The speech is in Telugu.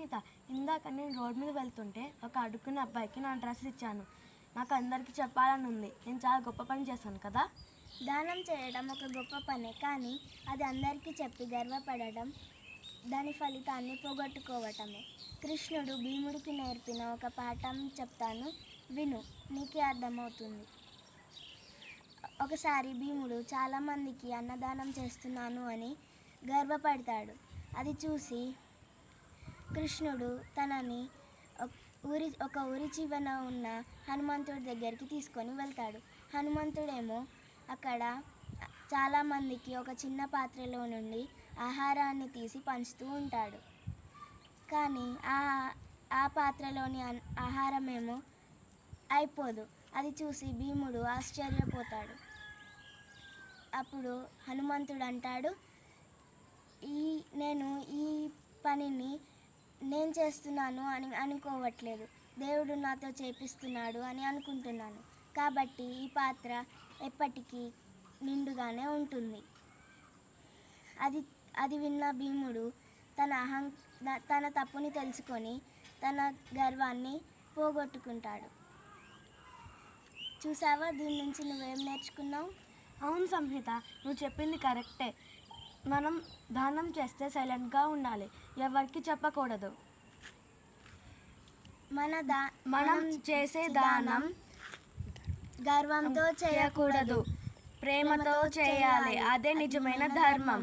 సంహిత, ఇందాక నేను రోడ్ మీద వెళ్తుంటే ఒక అడుక్కున్న అబ్బాయికి నా డ్రెస్ ఇచ్చాను. నాకు అందరికీ చెప్పాలని ఉంది. నేను చాలా గొప్ప పని చేశాను కదా. దానం చేయడం ఒక గొప్ప పనే, కానీ అది అందరికీ చెప్పి గర్వపడడం దాని ఫలితాన్ని పోగొట్టుకోవటమే. కృష్ణుడు భీముడికి నేర్పిన ఒక పాఠం చెప్తాను, విను, నీకే అర్థమవుతుంది. ఒకసారి భీముడు చాలామందికి అన్నదానం చేస్తున్నాను అని గర్వపడతాడు. అది చూసి కృష్ణుడు తనని ఒక ఊరి చివరన ఉన్న హనుమంతుడి దగ్గరికి తీసుకొని వెళ్తాడు. హనుమంతుడేమో అక్కడ చాలామందికి ఒక చిన్న పాత్రలో నుండి ఆహారాన్ని తీసి పంచుతూ ఉంటాడు. కానీ ఆ పాత్రలోని ఆహారమేమో అయిపోదు. అది చూసి భీముడు ఆశ్చర్యపోతాడు. అప్పుడు హనుమంతుడు అంటాడు, నేను ఈ పనిని నేను చేస్తున్నాను అని అనుకోవట్లేదు, దేవుడు నాతో చేపిస్తున్నాడు అని అనుకుంటున్నాను. కాబట్టి ఈ పాత్ర ఎప్పటికీ నిండుగానే ఉంటుంది. అది విన్న భీముడు తన తప్పుని తెలుసుకొని తన గర్వాన్ని పోగొట్టుకుంటాడు. చూసావా, దీని నుంచి నువ్వేం నేర్చుకున్నావు? అవును సంహిత, నువ్వు చెప్పింది కరెక్టే. మనం దానం చేస్తే సైలెంట్గా ఉండాలి, ఎవరికి చెప్పకూడదు. మనం చేసే దానం గర్వంతో చేయకూడదు, ప్రేమతో చేయాలి. అదే నిజమైన ధర్మం.